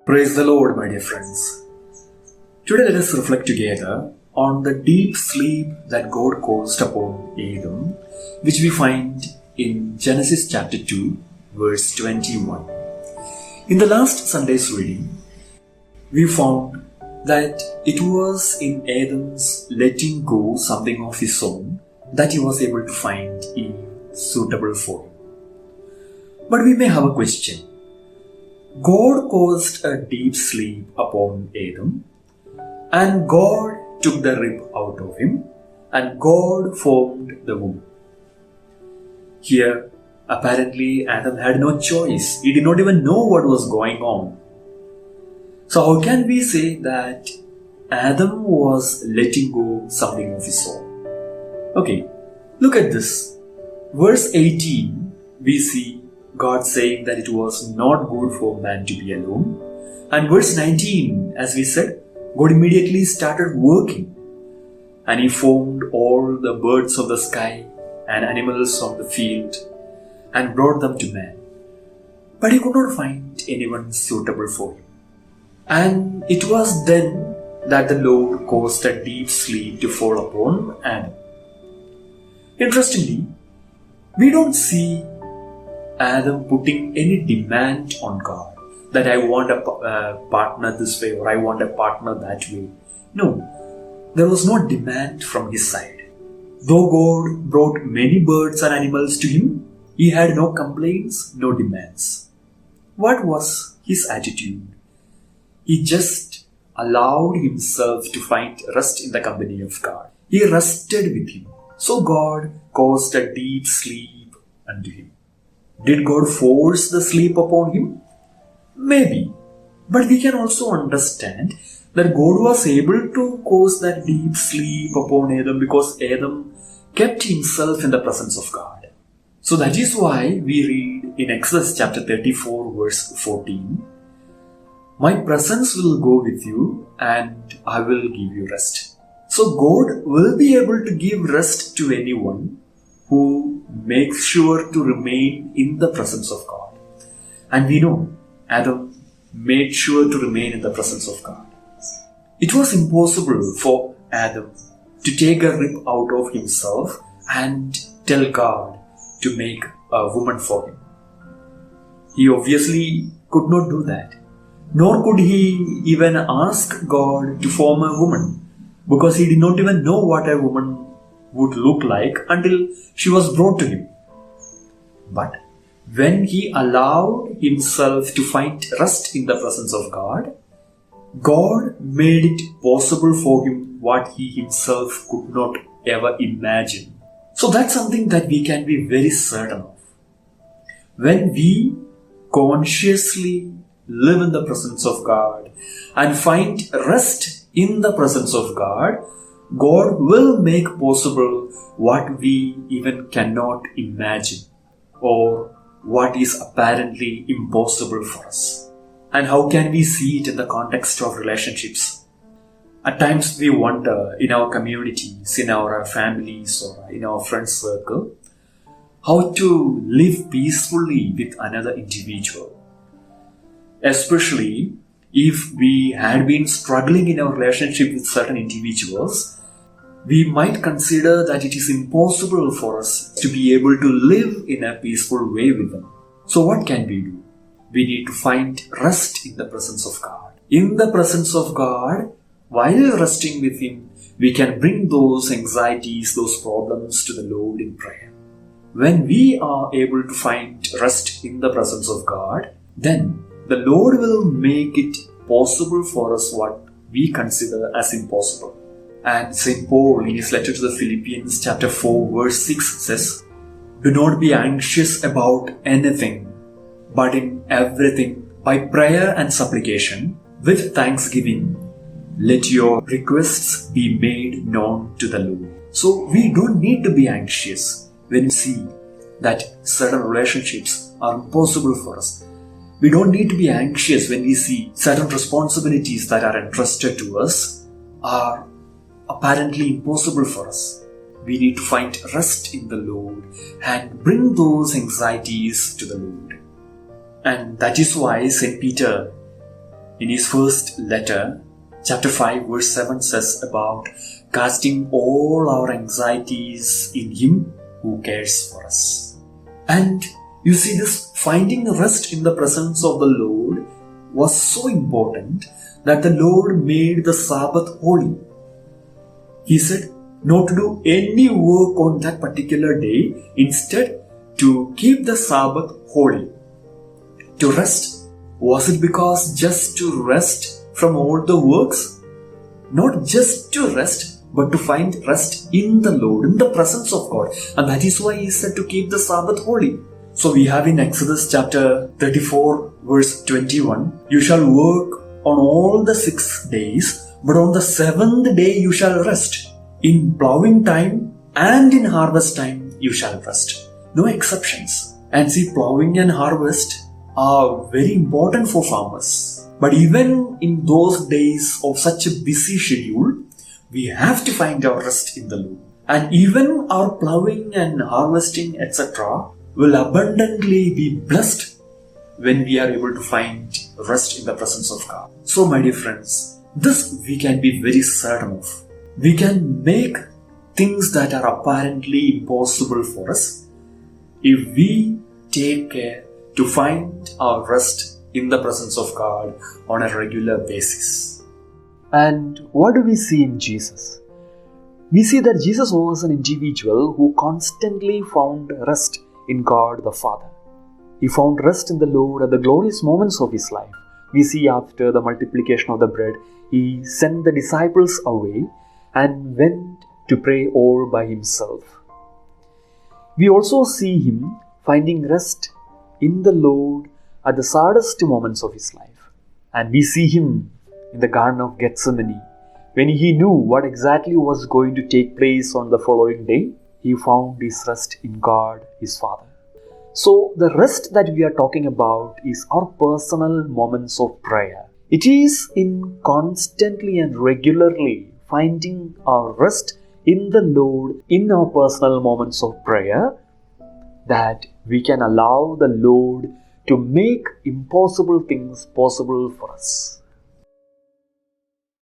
Praise the Lord, my dear friends. Today let us reflect together on the deep sleep that God caused upon Adam, which we find in Genesis chapter 2, verse 21. In the last Sunday's reading, we found that it was in Adam's letting go something of his own that he was able to find Eve suitable for him. But we may have a question. God caused a deep sleep upon Adam, and God took the rib out of him, and God formed the woman. Here, apparently, Adam had no choice. He did not even know what was going on. So how can we say that Adam was letting go something of his own? Okay, look at this. Verse 18, we see God saying that it was not good for man to be alone. And verse 19, as we said, God immediately started working. And he formed all the birds of the sky and animals of the field and brought them to man. But he could not find anyone suitable for him. And it was then that the Lord caused a deep sleep to fall upon Adam. Interestingly, we don't see Adam putting any demand on God that I want a partner this way or I want a partner that way. No, there was no demand from his side. Though God brought many birds and animals to him, he had no complaints, no demands. What was his attitude? He just allowed himself to find rest in the company of God. He rested with him. So God caused a deep sleep unto him. Did God force the sleep upon him? Maybe. But we can also understand that God was able to cause that deep sleep upon Adam because Adam kept himself in the presence of God. So that is why we read in Exodus chapter 34 verse 14, "My presence will go with you and I will give you rest." So God will be able to give rest to anyone who makes sure to remain in the presence of God. And we know Adam made sure to remain in the presence of God. It was impossible for Adam to take a rib out of himself and tell God to make a woman for him. He obviously could not do that. Nor could he even ask God to form a woman, because he did not even know what a woman would look like until she was brought to him. But when he allowed himself to find rest in the presence of God, God made it possible for him what he himself could not ever imagine. So that's something that we can be very certain of. When we consciously live in the presence of God and find rest in the presence of God, God will make possible what we even cannot imagine or what is apparently impossible for us. And how can we see it in the context of relationships? At times we wonder in our communities, in our families or in our friend circle, how to live peacefully with another individual. Especially if we had been struggling in our relationship with certain individuals, we might consider that it is impossible for us to be able to live in a peaceful way with them. So what can we do? We need to find rest in the presence of God. In the presence of God, while resting with Him, we can bring those anxieties, those problems to the Lord in prayer. When we are able to find rest in the presence of God, then the Lord will make it possible for us what we consider as impossible. And St. Paul in his letter to the Philippians chapter 4 verse 6 says, "Do not be anxious about anything, but in everything, by prayer and supplication, with thanksgiving, let your requests be made known to the Lord." So we don't need to be anxious when we see that certain relationships are impossible for us. We don't need to be anxious when we see certain responsibilities that are entrusted to us are apparently impossible for us. We need to find rest in the Lord and bring those anxieties to the Lord. And that is why St. Peter in his first letter, chapter 5, verse 7 says about casting all our anxieties in Him who cares for us. And you see, this finding rest in the presence of the Lord was so important that the Lord made the Sabbath holy. He said not to do any work on that particular day, instead to keep the Sabbath holy. To rest, was it because just to rest from all the works? Not just to rest, but to find rest in the Lord, in the presence of God. And that is why He said to keep the Sabbath holy. So we have in Exodus chapter 34 verse 21, you shall work on all the 6 days, but on the 7th day you shall rest. In plowing time and in harvest time you shall rest. No exceptions. And see, plowing and harvest are very important for farmers. But even in those days of such a busy schedule, we have to find our rest in the Lord. And even our plowing and harvesting, etc., will abundantly be blessed when we are able to find rest in the presence of God. So, my dear friends, this we can be very certain of. We can make things that are apparently impossible for us if we take care to find our rest in the presence of God on a regular basis. And what do we see in Jesus? We see that Jesus was an individual who constantly found rest in God the Father. He found rest in the Lord at the glorious moments of His life. We see after the multiplication of the bread, He sent the disciples away and went to pray all by Himself. We also see Him finding rest in the Lord at the saddest moments of His life. And we see Him in the Garden of Gethsemane. When He knew what exactly was going to take place on the following day, He found His rest in God, His Father. So the rest that we are talking about is our personal moments of prayer. It is in constantly and regularly finding our rest in the Lord in our personal moments of prayer that we can allow the Lord to make impossible things possible for us.